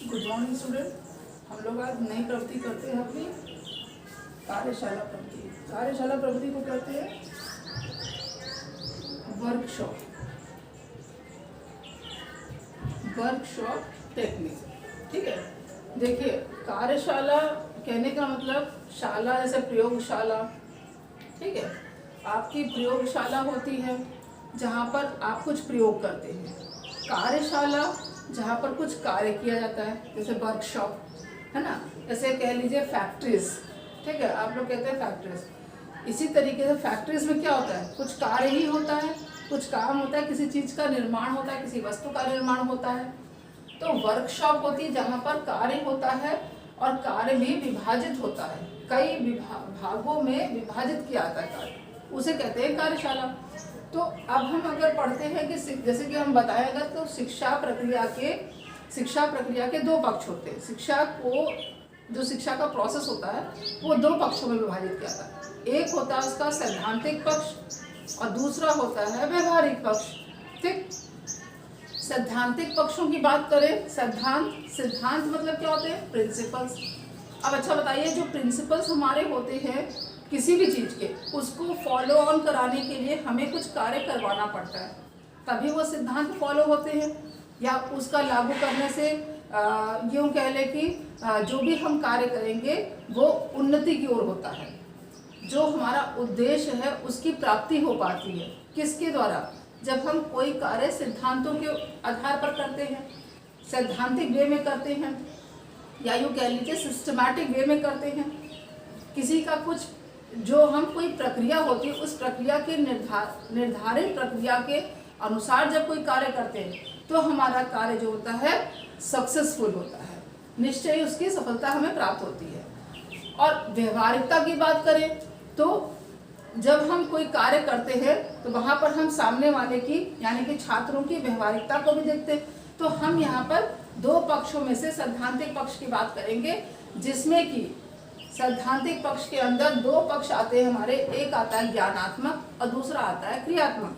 Good morning student. हम लोग आज नई प्रवृत्ति करते हैं अपनी कार्यशाला प्रवृत्ति। कार्यशाला प्रवृत्ति को कहते हैं वर्कशॉप टेक्निक। ठीक है, देखिए कार्यशाला कहने का मतलब शाला जैसे प्रयोगशाला। ठीक है, आपकी प्रयोगशाला होती है जहाँ पर आप कुछ प्रयोग करते हैं। कार्यशाला जहाँ पर कुछ कार्य किया जाता है, जैसे वर्कशॉप है ना, जैसे कह लीजिए फैक्ट्रीज। ठीक है, आप लोग कहते हैं फैक्ट्रीज। इसी तरीके से फैक्ट्रीज में क्या होता है, कुछ कार्य ही होता है, कुछ काम होता है, किसी चीज़ का निर्माण होता है, किसी वस्तु का निर्माण होता है। तो वर्कशॉप होती है जहाँ पर कार्य होता है और कार्य भी विभाजित होता है, कई भागों में विभाजित किया जाता है कार्य, उसे कहते हैं कार्यशाला। तो अब हम अगर पढ़ते हैं कि जैसे कि हम बताएगा तो शिक्षा प्रक्रिया के दो पक्ष होते हैं। जो शिक्षा का प्रोसेस होता है वो दो पक्षों में विभाजित किया जाता है। एक होता है उसका सैद्धांतिक पक्ष और दूसरा होता है व्यवहारिक पक्ष। ठीक, सैद्धांतिक पक्षों की बात करें, सिद्धांत मतलब क्या होते हैं, प्रिंसिपल्स। अब अच्छा बताइए, जो प्रिंसिपल्स हमारे होते हैं किसी भी चीज़ के, उसको फॉलो ऑन कराने के लिए हमें कुछ कार्य करवाना पड़ता है, तभी वो सिद्धांत फॉलो होते हैं। या उसका लागू करने से यूँ कह लें कि जो भी हम कार्य करेंगे वो उन्नति की ओर होता है। जो हमारा उद्देश्य है उसकी प्राप्ति हो पाती है। किसके द्वारा, जब हम कोई कार्य सिद्धांतों के आधार पर करते हैं, सैद्धांतिक वे में करते हैं, या यूँ कह लीजिए सिस्टमैटिक वे में करते हैं। किसी का कुछ जो हम कोई प्रक्रिया होती है, उस प्रक्रिया के निर्धारित प्रक्रिया के अनुसार जब कोई कार्य करते हैं तो हमारा कार्य जो होता है सक्सेसफुल होता है, निश्चय उसकी सफलता हमें प्राप्त होती है। और व्यवहारिकता की बात करें तो जब हम कोई कार्य करते हैं तो वहाँ पर हम सामने वाले की यानी कि छात्रों की व्यवहारिकता को भी देखते हैं। तो हम यहाँ पर दो पक्षों में से सैद्धांतिक पक्ष की बात करेंगे, जिसमें कि सैद्धांतिक पक्ष के अंदर दो पक्ष आते हैं हमारे, एक आता है ज्ञानात्मक और दूसरा आता है क्रियात्मक।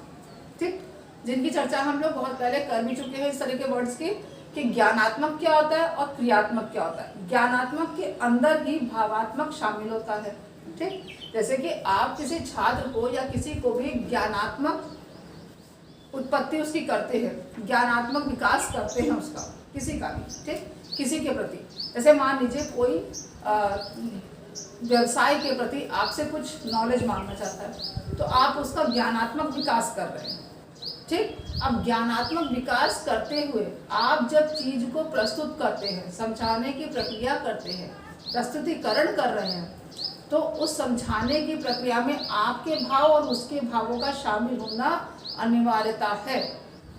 ठीक, जिनकी चर्चा हम लोग बहुत पहले कर भी चुके हैं इस तरह के वर्ड्स की, कि ज्ञानात्मक क्या होता है और क्रियात्मक क्या होता है। ज्ञानात्मक के अंदर ही भावात्मक शामिल होता है। ठीक, जैसे कि आप किसी छात्र को या किसी को भी ज्ञानात्मक उत्पत्ति उसकी करते हैं, ज्ञानात्मक विकास करते हैं उसका, किसी का भी। ठीक, किसी के प्रति, जैसे मान लीजिए कोई व्यवसाय के प्रति आपसे कुछ नॉलेज मांगना चाहता है तो आप उसका ज्ञानात्मक विकास कर रहे हैं। ठीक, अब ज्ञानात्मक विकास करते हुए आप जब चीज को प्रस्तुत करते हैं, समझाने की प्रक्रिया करते हैं, प्रस्तुतिकरण कर रहे हैं, तो उस समझाने की प्रक्रिया में आपके भाव और उसके भावों का शामिल होना अनिवार्यता है।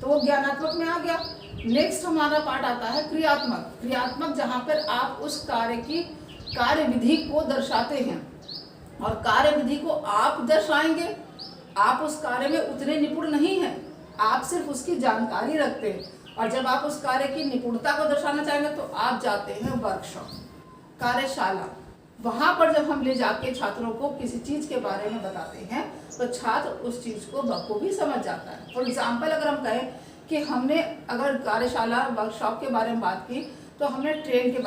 तो वो ज्ञानात्मक में आ गया। नेक्स्ट हमारा पार्ट आता है क्रियात्मक। क्रियात्मक जहाँ पर आप उस कार्य की कार्यविधि को दर्शाते हैं, और कार्यविधि को आप दर्शाएंगे। आप उस कार्य में उतने निपुण नहीं हैं, आप सिर्फ उसकी जानकारी रखते हैं, और जब आप उस कार्य की निपुणता को दर्शाना चाहेंगे तो आप जाते हैं वर्कशॉप, कार्यशाला। वहाँ पर जब हम ले जाके छात्रों को किसी चीज़ के बारे में बताते हैं तो छात्र उस चीज़ को बखूबी समझ जाता है। फॉर एग्जाम्पल अगर हम कहें कि हमने अगर कार्यशाला वर्कशॉप के बारे में बात की तो हमने रेल के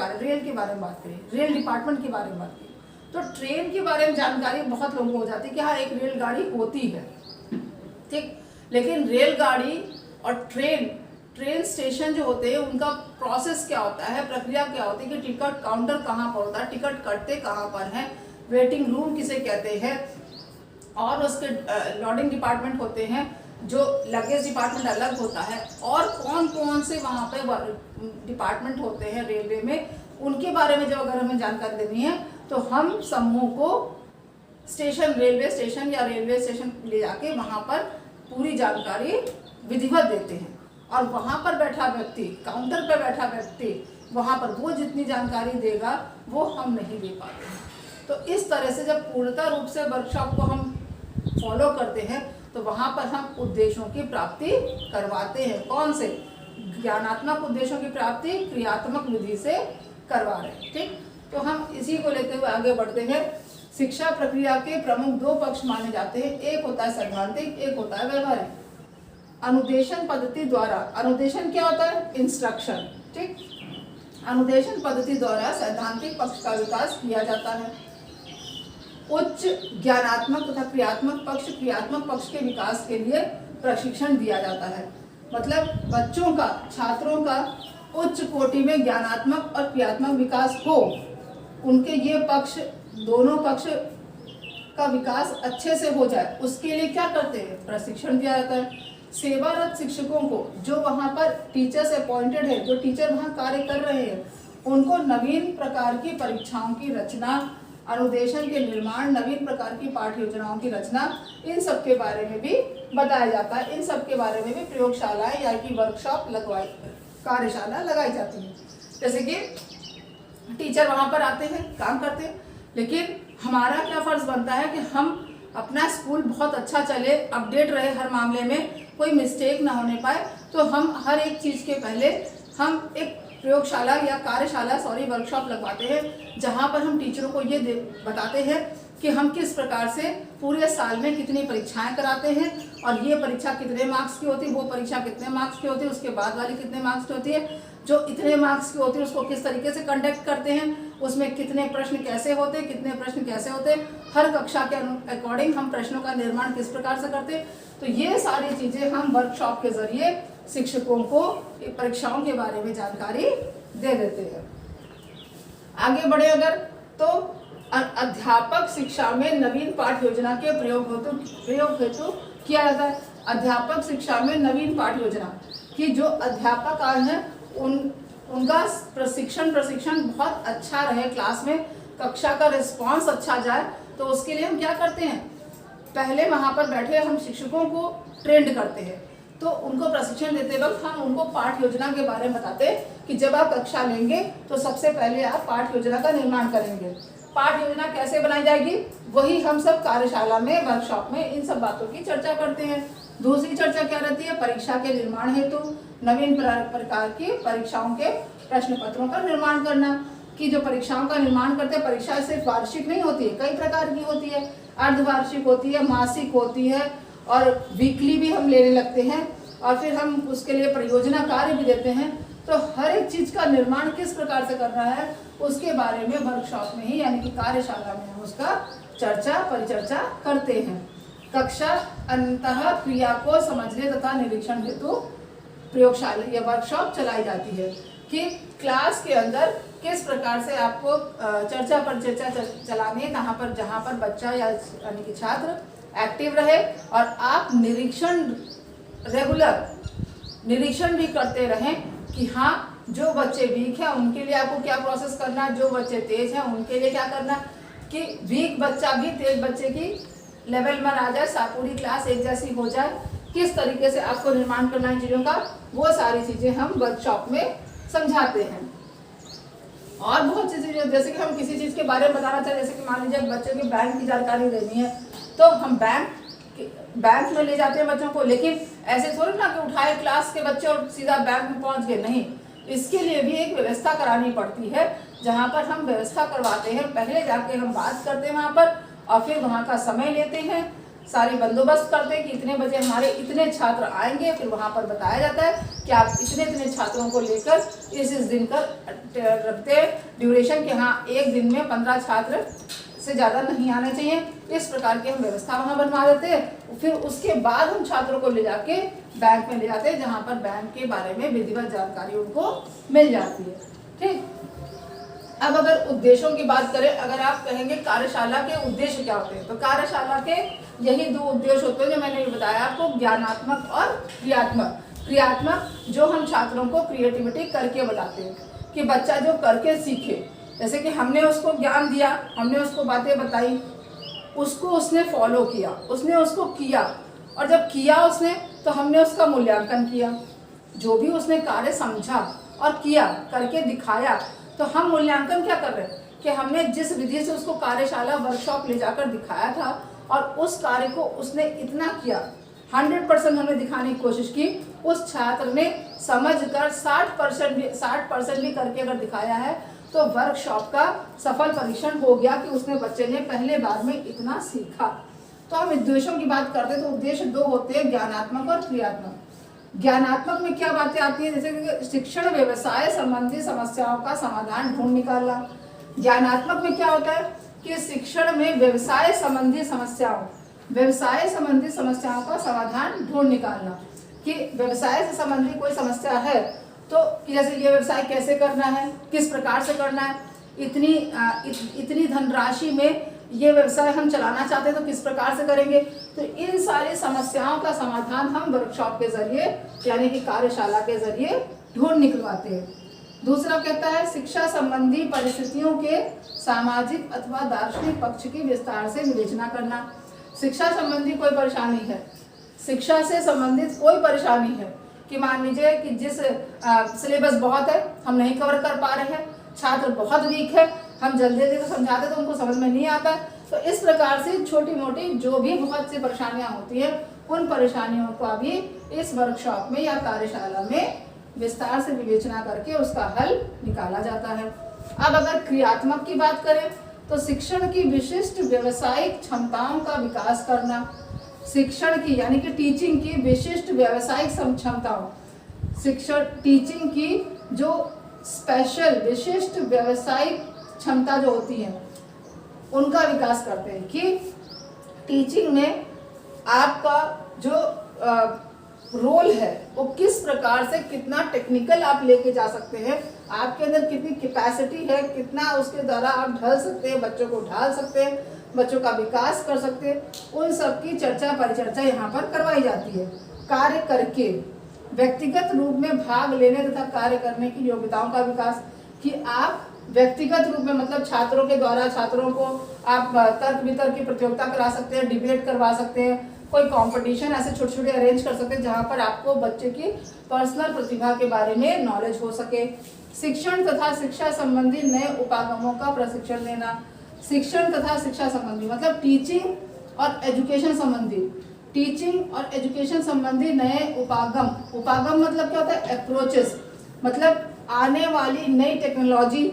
बारे में बात करी, रेल डिपार्टमेंट के बारे में बात की, तो ट्रेन के बारे में जानकारी बहुत लोगों को हो जाती है कि हाँ एक रेलगाड़ी होती है। ठीक, लेकिन रेलगाड़ी और ट्रेन स्टेशन जो होते हैं उनका प्रोसेस क्या होता है, प्रक्रिया क्या होती है, कि टिकट काउंटर कहाँ पर होता है, टिकट कटते कहाँ पर हैं, वेटिंग रूम किसे कहते हैं, और उसके लोडिंग डिपार्टमेंट होते हैं, जो लगेज डिपार्टमेंट अलग होता है, और कौन कौन से वहाँ पे डिपार्टमेंट होते हैं रेलवे में, उनके बारे में जब अगर हमें जानकारी देनी है तो हम समूह को रेलवे स्टेशन या रेलवे स्टेशन ले जाके वहाँ पर पूरी जानकारी विधिवत देते हैं, और वहाँ पर बैठा व्यक्ति, काउंटर पर बैठा व्यक्ति, वहाँ पर वो जितनी जानकारी देगा वो हम नहीं दे पाते हैं। तो इस तरह से जब पूर्णतः रूप से वर्कशॉप को हम फॉलो करते हैं तो वहाँ पर हम उद्देश्यों की प्राप्ति करवाते हैं। कौन से, ज्ञानात्मक उद्देश्यों की प्राप्ति क्रियात्मक विधि से करवा रहे हैं। ठीक, तो हम इसी को लेते हुए आगे बढ़ते हैं। शिक्षा प्रक्रिया के प्रमुख दो पक्ष माने जाते हैं, एक होता है सैद्धांतिक, एक होता है व्यवहारिक। अनुदेशन पद्धति द्वारा, अनुदेशन क्या होता है, इंस्ट्रक्शन। ठीक, अनुदेशन पद्धति द्वारा सैद्धांतिक पक्ष का विकास किया जाता है। उच्च ज्ञानात्मक तथा क्रियात्मक पक्ष के विकास के लिए प्रशिक्षण दिया जाता है। मतलब बच्चों का, छात्रों का उच्च कोटि में ज्ञानात्मक और क्रियात्मक विकास हो, उनके ये पक्ष, दोनों पक्ष का विकास अच्छे से हो जाए, उसके लिए क्या करते हैं? प्रशिक्षण दिया जाता है। सेवारत शिक्षकों को, जो वहाँ पर टीचर्स अपॉइंटेड है, जो टीचर वहाँ कार्य कर रहे हैं, उनको नवीन प्रकार की परीक्षाओं की रचना, अनुदेशन के निर्माण, नवीन प्रकार की पाठ्य योजनाओं की रचना, इन सब के बारे में भी बताया जाता है। इन सब के बारे में भी प्रयोगशालाएं या कि वर्कशॉप लगवाई, कार्यशाला लगाई जाती है। जैसे कि टीचर वहाँ पर आते हैं, काम करते हैं, लेकिन हमारा क्या फर्ज बनता है कि हम अपना स्कूल बहुत अच्छा चले, अपडेट रहे, हर मामले में कोई मिस्टेक ना होने पाए। तो हम हर एक चीज़ के पहले हम एक प्रयोगशाला या कार्यशाला वर्कशॉप लगवाते हैं, जहाँ पर हम टीचरों को ये बताते हैं कि हम किस प्रकार से पूरे साल में कितनी परीक्षाएं कराते हैं और ये परीक्षा कितने मार्क्स की होती है, वो परीक्षा कितने मार्क्स की होती है, उसके बाद वाली कितने मार्क्स की होती है, जो इतने मार्क्स की होती है उसको किस तरीके से कंडक्ट करते हैं, उसमें कितने प्रश्न कैसे होते हैं, कितने प्रश्न कैसे होते हैं, हर कक्षा के अकॉर्डिंग हम प्रश्नों का निर्माण किस प्रकार से करते हैं। तो ये सारी चीज़ें हम वर्कशॉप के जरिए शिक्षकों को परीक्षाओं के बारे में जानकारी दे देते हैं। आगे बढ़े अगर, तो अध्यापक शिक्षा में नवीन पाठ्य योजना के प्रयोग हेतु किया जाता है। अध्यापक शिक्षा में नवीन पाठ्य योजना कि जो अध्यापक आए हैं उनका प्रशिक्षण बहुत अच्छा रहे, क्लास में कक्षा का रिस्पांस अच्छा जाए, तो उसके लिए हम क्या करते हैं, पहले वहाँ पर बैठे हम शिक्षकों को ट्रेंड करते हैं। तो उनको प्रशिक्षण देते वक्त हम उनको पाठ्य योजना के बारे में बताते हैं कि जब आप कक्षा लेंगे तो सबसे पहले आप पाठ्य योजना का निर्माण करेंगे। पाठ्य योजना कैसे बनाई जाएगी, वही हम सब कार्यशाला में, वर्कशॉप में इन सब बातों की चर्चा करते हैं। दूसरी चर्चा क्या रहती है, परीक्षा के निर्माण हेतु नवीन प्रकार की परीक्षाओं के प्रश्न पत्रों का निर्माण करना। कि जो परीक्षाओं का निर्माण करते हैं, परीक्षा सिर्फ वार्षिक नहीं होती है, कई प्रकार की होती है, अर्धवार्षिक होती है, मासिक होती है और वीकली भी हम लेने लगते हैं, और फिर हम उसके लिए परियोजना कार्य भी देते हैं। तो हर एक चीज का निर्माण किस प्रकार से करना है उसके बारे में वर्कशॉप में ही, यानी कि कार्यशाला में हम उसका परिचर्चा करते हैं। कक्षा अंतः क्रिया को समझने तथा निरीक्षण हेतु प्रयोगशाला या वर्कशॉप चलाई जाती है कि क्लास के अंदर किस प्रकार से आपको चर्चा चलानी है, जहाँ पर बच्चा यानी कि छात्र एक्टिव रहे और आप रेगुलर निरीक्षण भी करते रहें कि हाँ, जो बच्चे वीक हैं उनके लिए आपको क्या प्रोसेस करना है, जो बच्चे तेज हैं उनके लिए क्या करना, कि वीक बच्चा भी तेज बच्चे की लेवल में आ जाए, पूरी क्लास एक जैसी हो जाए, किस तरीके से आपको निर्माण करना है चीज़ों का, वो सारी चीज़ें हम वर्कशॉप में समझाते हैं। और बहुत सी चीज़ें, जैसे कि हम किसी चीज़ के बारे में बताना चाहें, जैसे कि मान लीजिए बच्चे की बैंक की जानकारी देनी है, तो हम बैंक में ले जाते हैं बच्चों को, लेकिन ऐसे थोड़ी ना कि उठाए क्लास के बच्चे और सीधा बैंक में पहुंच गए, नहीं, इसके लिए भी एक व्यवस्था करानी पड़ती है, जहां पर हम व्यवस्था करवाते हैं, पहले जाके हम बात करते हैं वहां पर, और फिर वहां का समय लेते हैं, सारी बंदोबस्त करते हैं कि इतने बजे हमारे इतने छात्र आएंगे, फिर वहां पर बताया जाता है कि आप इतने छात्रों को लेकर इस दिन का रखते हैं ड्यूरेशन कि हाँ, एक दिन में 15 छात्र से ज़्यादा नहीं आने चाहिए। इस प्रकार की हम व्यवस्था वहाँ बनवा देते हैं। फिर उसके बाद हम छात्रों को ले जाके बैंक में ले जाते हैं, जहाँ पर बैंक के बारे में विधिवत जानकारी उनको मिल जाती है। ठीक, अब अगर उद्देश्यों की बात करें, अगर आप कहेंगे कार्यशाला के उद्देश्य क्या होते हैं, तो कार्यशाला के यही 2 उद्देश्य होते हैं जो मैंने बताया आपको, ज्ञानात्मक और क्रियात्मक। क्रियात्मक जो हम छात्रों को क्रिएटिविटी करके बताते हैं कि बच्चा जो करके सीखे, जैसे कि हमने उसको ज्ञान दिया, हमने उसको बातें बताई, उसको उसने फॉलो किया, उसने उसको किया, और जब किया उसने तो हमने उसका मूल्यांकन किया। जो भी उसने कार्य समझा और किया, करके दिखाया, तो हम मूल्यांकन क्या कर रहे हैं कि हमने जिस विधि से उसको कार्यशाला वर्कशॉप ले जाकर दिखाया था और उस कार्य को उसने इतना किया, 100% हमने दिखाने की कोशिश की, उस छात्र ने समझकर 60% भी करके अगर दिखाया है तो वर्कशॉप का सफल परीक्षण हो गया कि उसने बच्चे ने पहले बार में इतना सीखा। तो हम उद्देश्यों की बात करते हैं तो उद्देश्य 2 होते हैं, ज्ञानात्मक और क्रियात्मक। ज्ञानात्मक में क्या बातें आती है, जैसे कि शिक्षण व्यवसाय संबंधी समस्याओं का समाधान ढूंढ निकालना। ज्ञानात्मक में क्या होता है कि शिक्षण में व्यवसाय संबंधी समस्याओं का समाधान ढूंढ निकालना, कि व्यवसाय से संबंधी कोई समस्या है तो जैसे ये व्यवसाय कैसे करना है, किस प्रकार से करना है, इतनी धनराशि में ये व्यवसाय हम चलाना चाहते हैं तो किस प्रकार से करेंगे। तो इन सारी समस्याओं का समाधान हम वर्कशॉप के जरिए यानी कि कार्यशाला के जरिए ढूंढ निकलवाते हैं। दूसरा कहता है शिक्षा संबंधी परिस्थितियों के सामाजिक अथवा दार्शनिक पक्ष की विस्तार से विवेचना करना। शिक्षा संबंधी कोई परेशानी है, शिक्षा से संबंधित कोई परेशानी है कि मान लीजिए कि जिस सिलेबस बहुत है हम नहीं कवर कर पा रहे हैं, छात्र बहुत वीक है, हम जल्दी जल्दी समझाते तो उनको समझ में नहीं आता। तो इस प्रकार से छोटी मोटी जो भी बहुत सी परेशानियां होती है उन परेशानियों का भी इस वर्कशॉप में या कार्यशाला में विस्तार से विवेचना करके उसका हल निकाला जाता है। अब अगर क्रियात्मक की बात करें तो शिक्षण की विशिष्ट व्यावसायिक क्षमताओं का विकास करना। शिक्षण की यानी कि टीचिंग की विशिष्ट व्यावसायिक क्षमताओं, शिक्षण टीचिंग की जो स्पेशल विशिष्ट व्यावसायिक क्षमता जो होती है उनका विकास करते हैं कि टीचिंग में आपका जो रोल है वो किस प्रकार से कितना टेक्निकल आप लेके जा सकते हैं, आपके अंदर कितनी कैपेसिटी है, कितना उसके द्वारा आप ढल सकते हैं, बच्चों को ढाल सकते हैं, बच्चों का विकास कर सकते हैं, उन सब की चर्चा परिचर्चा यहाँ पर करवाई जाती है। कार्य करके व्यक्तिगत रूप में भाग लेने तथा कार्य करने की योग्यताओं का विकास, कि आप व्यक्तिगत रूप में मतलब छात्रों के द्वारा छात्रों को आप तर्क वितर्क की प्रतियोगिता करा सकते हैं, डिबेट करवा सकते हैं, कोई कंपटीशन ऐसे छोटे छोटे अरेंज कर सकते हैं जहाँ पर आपको बच्चे की पर्सनल प्रतिभा के बारे में नॉलेज हो सके। शिक्षण तथा शिक्षा संबंधी नए उपागमों का प्रशिक्षण देना। शिक्षण तथा शिक्षा संबंधी मतलब टीचिंग और एजुकेशन संबंधी नए उपागम मतलब क्या होता है, अप्रोचेस, मतलब आने वाली नई टेक्नोलॉजी,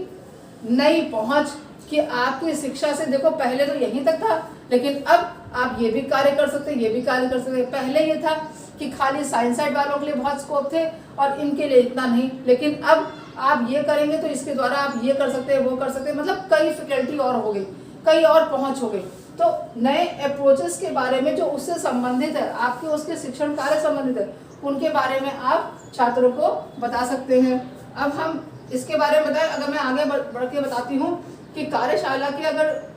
नई पहुंच कि आपकी शिक्षा से देखो पहले तो यहीं तक था लेकिन अब आप ये भी कार्य कर सकते हैं, ये भी कार्य कर सकते हैं। पहले ये था कि खाली साइंस साइड वालों के लिए बहुत स्कोप थे और इनके लिए इतना नहीं, लेकिन अब आप ये करेंगे तो इसके द्वारा आप ये कर सकते हैं, वो कर सकते हैं, मतलब कई फैकल्टी और हो गई, कई और पहुंच हो गई। तो नए अप्रोचेस के बारे में जो उससे संबंधित है, आपके उसके शिक्षण कार्य संबंधित है, उनके बारे में आप छात्रों को बता सकते हैं। अब हम इसके बारे में बताएं, अगर मैं आगे बढ़ के बताती हूँ कि कार्यशाला के अगर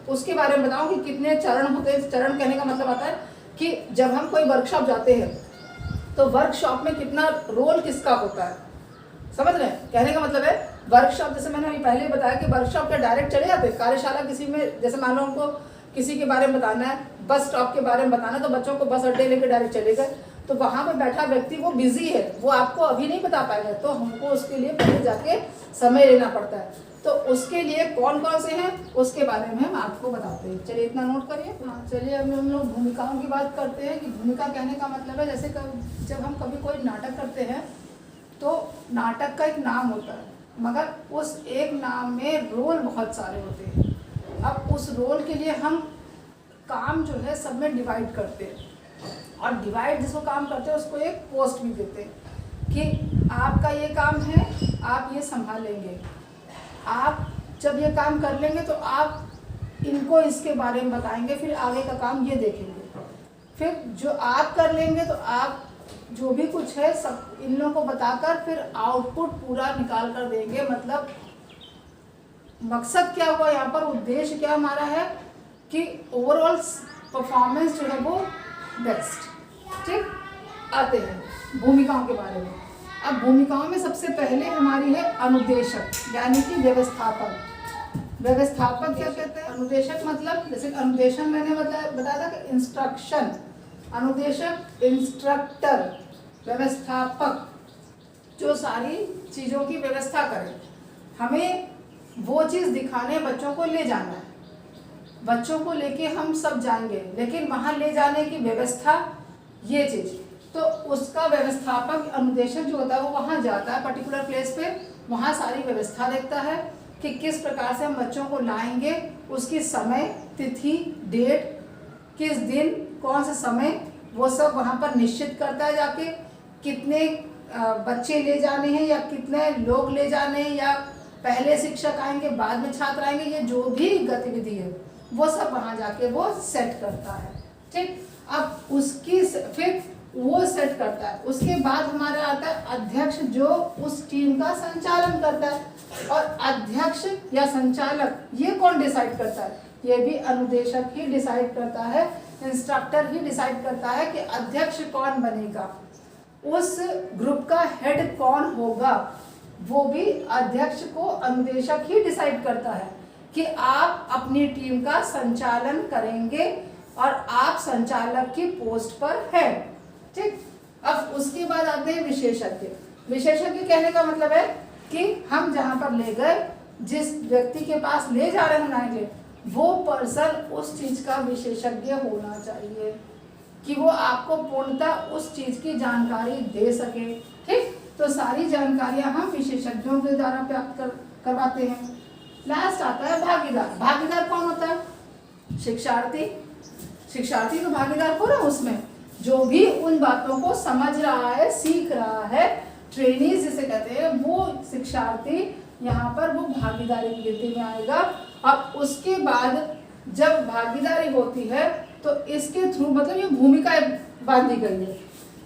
उसके बारे में बताऊं कि कितने चरण होते हैं। चरण कहने का मतलब आता है कि जब हम कोई वर्कशॉप जाते हैं तो वर्कशॉप में कितना रोल किसका होता है, समझ रहे हैं। कहने का मतलब है वर्कशॉप, जैसे मैंने अभी पहले बताया कि वर्कशॉप के डायरेक्ट चले जाते हैं। कार्यशाला किसी में, जैसे मान लो हमको किसी के बारे में बताना है, बस स्टॉप के बारे में बताना, तो बच्चों को बस अड्डे लेके डायरेक्ट चले गए, तो वहाँ पे बैठा व्यक्ति वो बिजी है, वो आपको अभी नहीं बता पाएगा, तो हमको उसके लिए पहले जाके समय लेना पड़ता है। तो उसके लिए कौन कौन से हैं उसके बारे में हम आपको बताते हैं। चलिए इतना नोट करिए। हाँ चलिए, अब हम लोग भूमिकाओं की बात करते हैं कि भूमिका कहने का मतलब है जैसे जब हम कभी कोई नाटक करते हैं तो नाटक का एक नाम होता है, मगर उस एक नाम में रोल बहुत सारे होते हैं। अब उस रोल के लिए हम काम जो है सब में डिवाइड करते हैं और डिवाइड जिसको काम करते हैं उसको एक पोस्ट भी देते हैं कि आपका ये काम है, आप ये संभालेंगे, आप जब ये काम कर लेंगे तो आप इनको इसके बारे में बताएंगे, फिर आगे का काम ये देखेंगे, फिर जो आप कर लेंगे तो आप जो भी कुछ है सब इन लोगों को बताकर फिर आउटपुट पूरा निकाल कर देंगे। मतलब मकसद क्या हुआ यहाँ पर, उद्देश्य क्या हमारा है कि ओवरऑल परफॉर्मेंस जो है वो बेस्ट। ठीक, आते हैं भूमिकाओं के बारे में। अब भूमिकाओं में सबसे पहले हमारी है अनुदेशक यानी कि व्यवस्थापक। व्यवस्थापक क्या कहते हैं, अनुदेशक मतलब जैसे अनुदेशन मैंने बताया था कि इंस्ट्रक्शन, अनुदेशक इंस्ट्रक्टर, व्यवस्थापक जो सारी चीज़ों की व्यवस्था करे, हमें वो चीज़ दिखाने बच्चों को ले जाना है, बच्चों को लेके हम सब जाएंगे, लेकिन वहाँ ले जाने की व्यवस्था ये चीज़, तो उसका व्यवस्थापक अनुदेशक जो होता है वो वहाँ जाता है पर्टिकुलर प्लेस पे, वहाँ सारी व्यवस्था देखता है कि किस प्रकार से हम बच्चों को लाएंगे, उसकी समय तिथि डेट, किस दिन कौन सा समय वो सब वहाँ पर निश्चित करता है जाके कितने बच्चे ले जाने हैं या कितने लोग ले जाने हैं, या पहले शिक्षक आएंगे बाद में छात्र आएंगे, ये जो भी गतिविधि है वो सब वहाँ जाके वो सेट करता है। ठीक, अब उसकी फिर वो सेट करता है। उसके बाद हमारा आता है अध्यक्ष, जो उस टीम का संचालन करता है। और अध्यक्ष या संचालक ये कौन डिसाइड करता है? ये भी अनुदेशक ही डिसाइड करता है, इंस्ट्रक्टर ही डिसाइड करता है कि अध्यक्ष कौन बनेगा, उस ग्रुप का हेड कौन होगा, वो भी अध्यक्ष को अनुदेशक ही डिसाइड करता है कि आप अपनी टीम का संचालन करेंगे और आप संचालक की पोस्ट पर हैं। ठीक, अब उसके बाद आते हैं विशेषज्ञ। विशेषज्ञ कहने का मतलब है कि हम जहाँ पर ले गए, जिस व्यक्ति के पास ले जा रहे हैं वो पर्सन उस चीज का विशेषज्ञ होना चाहिए कि वो आपको पूर्णतः उस चीज की जानकारी दे सके। ठीक, तो सारी जानकारियां हम विशेषज्ञों के द्वारा प्राप्त करवाते हैं। लास्ट आता है भागीदार। भागीदार कौन होता है? शिक्षार्थी। शिक्षार्थी तो भागीदार हो रहा है उसमें, जो भी उन बातों को समझ रहा है, सीख रहा है, ट्रेनीज जिसे कहते हैं, वो शिक्षार्थी यहाँ पर वो भागीदारी की गिनती में आएगा। और उसके बाद जब भागीदारी होती है तो इसके थ्रू मतलब ये भूमिकाएं बांधी गई है।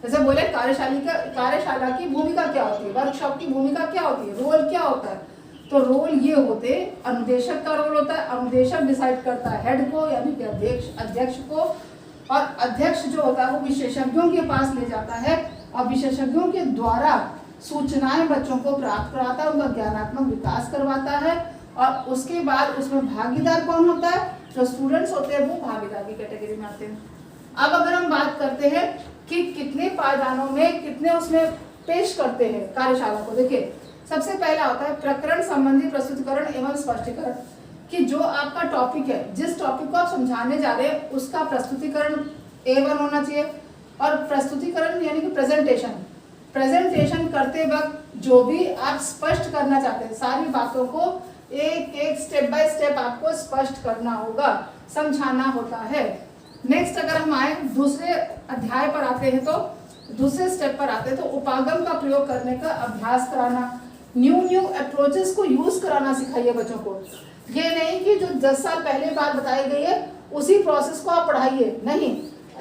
जैसे बोले कार्यशाला की भूमिका क्या होती है, वर्कशॉप की भूमिका क्या होती है, रोल क्या होता है, तो रोल ये होते, अनुदेशक का रोल होता है। अनुदेशक डिसाइड करता है हेड को यानी कि अध्यक्ष को, और अध्यक्ष जो होता है वो विशेषज्ञों के पास ले जाता है और विशेषज्ञों के द्वारा सूचनाएं बच्चों को प्राप्त कराता है, उनका ज्ञानात्मक विकास करवाता है। और उसके बाद उसमें भागीदार कौन होता है? जो स्टूडेंट्स होते हैं वो भागीदार की कैटेगरी में आते हैं। अब अगर हम बात करते हैं कि कितने पायदानों में कितने उसमें पेश करते हैं कार्यशाला को, देखिए सबसे पहला होता है प्रकरण संबंधी प्रस्तुतिकरण एवं स्पष्टीकरण, कि जो आपका टॉपिक है, जिस टॉपिक को आप समझाने जा रहे हैं उसका प्रस्तुतिकरण A1 होना चाहिए। और प्रस्तुतिकरण यानी कि प्रेजेंटेशन करते वक्त जो भी आप स्पष्ट करना चाहते हैं, सारी बातों को एक एक स्टेप बाय स्टेप आपको स्पष्ट करना होगा, समझाना होता है। नेक्स्ट अगर हम आए दूसरे अध्याय पर आते हैं, तो दूसरे स्टेप पर आते हैं तो उपागम का प्रयोग करने का अभ्यास कराना, न्यू अप्रोचेस को यूज कराना सिखाइए बच्चों को। ये नहीं कि जो 10 साल पहले बात बताई गई है उसी प्रोसेस को आप पढ़ाइए, नहीं,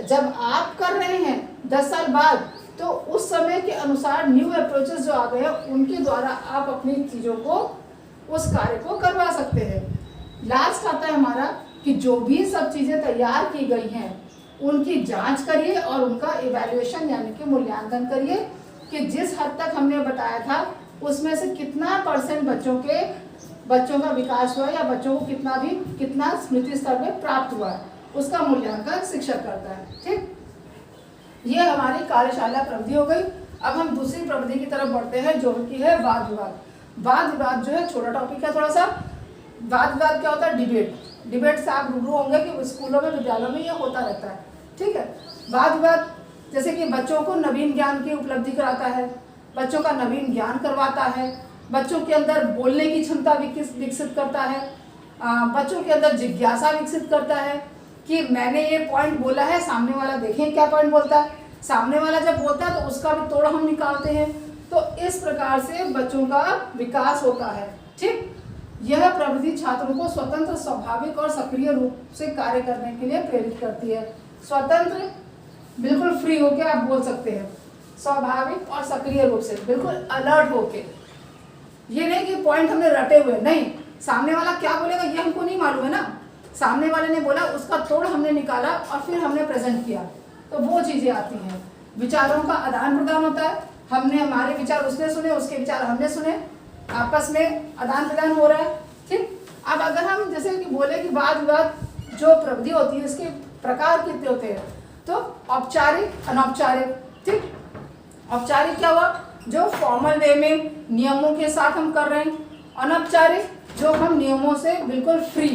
जब आप कर रहे हैं 10 साल बाद तो उस समय के अनुसार न्यू अप्रोचेस जो आ गए हैं उनके द्वारा आप अपनी चीजों को, उस कार्य को करवा सकते हैं। लास्ट आता है हमारा कि जो भी सब चीजें तैयार की गई हैं उनकी जांच करिए और उनका इवैल्यूएशन यानी कि मूल्यांकन करिए कि जिस हद तक हमने बताया था उसमें से कितना % बच्चों का विकास हुआ या बच्चों को कितना स्मृति स्तर में प्राप्त हुआ है, उसका मूल्यांकन शिक्षक करता है। ठीक, ये हमारी कार्यशाला प्रविधि हो गई। अब हम दूसरी प्रविधि की तरफ बढ़ते हैं जो कि है वाद विवाद। वाद विवाद जो है छोटा टॉपिक है थोड़ा सा। वाद विवाद क्या होता है? डिबेट से आप रूबरू होंगे कि स्कूलों में विद्यालयों में ये होता रहता है। ठीक है, वाद विवाद जैसे कि बच्चों को नवीन ज्ञान की उपलब्धि कराता है, बच्चों का नवीन ज्ञान करवाता है, बच्चों के अंदर बोलने की क्षमता विकसित करता है, बच्चों के अंदर जिज्ञासा विकसित करता है कि मैंने ये पॉइंट बोला है, सामने वाला देखें क्या पॉइंट बोलता है। सामने वाला जब बोलता है तो उसका भी तोड़ हम निकालते हैं। तो इस प्रकार से बच्चों का विकास होता है। ठीक, यह प्रविधि छात्रों को स्वतंत्र, स्वाभाविक और सक्रिय रूप से कार्य करने के लिए प्रेरित करती है। स्वतंत्र बिल्कुल फ्री होके आप बोल सकते हैं, स्वाभाविक और सक्रिय रूप से बिल्कुल अलर्ट होके। ये नहीं कि पॉइंट हमने रटे हुए, नहीं, सामने वाला क्या बोलेगा ये हमको नहीं मालूम है ना, सामने वाले ने बोला उसका तोड़ हमने निकाला और फिर हमने प्रेजेंट किया, तो वो चीजें आती हैं। विचारों का आदान प्रदान होता है, हमने हमारे विचार उसने सुने, उसके विचार हमने सुने, आपस में आदान प्रदान हो रहा है। ठीक, अब अगर हम जैसे कि बोले कि वाद विवाद जो प्रविधि होती है इसके प्रकार कितने होते हैं, तो औपचारिक, अनौपचारिक। ठीक, औपचारिक क्या हुआ? जो फॉर्मल वे में नियमों के साथ हम कर रहे हैं। अनौपचारिक जो हम नियमों से बिल्कुल फ्री,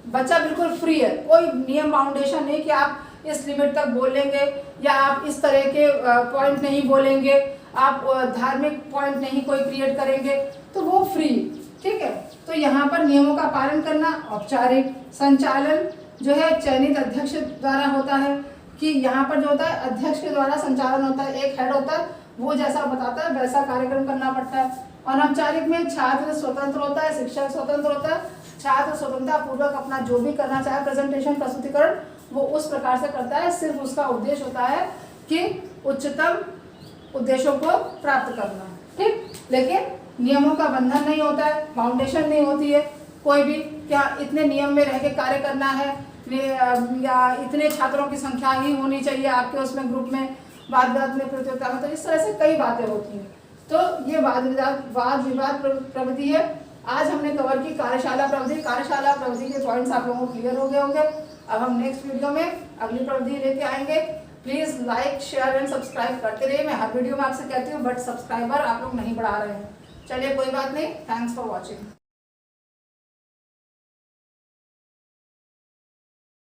बच्चा बिल्कुल फ्री है, कोई नियम बाउंडेशन नहीं कि आप इस लिमिट तक बोलेंगे या आप इस तरह के पॉइंट नहीं बोलेंगे, आप धार्मिक पॉइंट नहीं कोई क्रिएट करेंगे, तो वो फ्री। ठीक है, तो यहाँ पर नियमों का पालन करना औपचारिक। संचालन जो है चयनित अध्यक्ष द्वारा होता है। कि यहाँ पर जो होता है अध्यक्ष के द्वारा संचालन होता है, एक हेड होता है, वो जैसा बताता है वैसा कार्यक्रम करना पड़ता है। अनौपचारिक में छात्र स्वतंत्र होता है, शिक्षक स्वतंत्र होता है, छात्र स्वतंत्रता पूर्वक अपना जो भी करना चाहे प्रेजेंटेशन प्रस्तुतिकरण वो उस प्रकार से करता है। सिर्फ उसका उद्देश्य होता है कि उच्चतम उद्देश्यों को प्राप्त करना, ठीक। लेकिन नियमों का बंधन नहीं होता है, फाउंडेशन नहीं होती है कोई भी, क्या इतने नियम में रह के कार्य करना है या इतने छात्रों की संख्या ही होनी चाहिए आपके उसमें ग्रुप में, वाद विवाद में, प्रतियोगिता में, तो इस तरह से कई बातें होती हैं। तो ये वाद विवाद प्रवृत्ति है। आज हमने कवर की कार्यशाला प्रवृत्ति। कार्यशाला प्रवृत्ति के पॉइंट्स आप लोगों को क्लियर हो गए होंगे। अब हम नेक्स्ट वीडियो में अगली प्रवृत्ति लेके आएंगे। Please like share and subscribe करते रहिए। मैं हर वीडियो में आपसे कहती हूँ, बट सब्सक्राइबर आप लोग नहीं बढ़ा रहे हैं। चलिए कोई बात नहीं, थैंक्स फॉर वॉचिंग।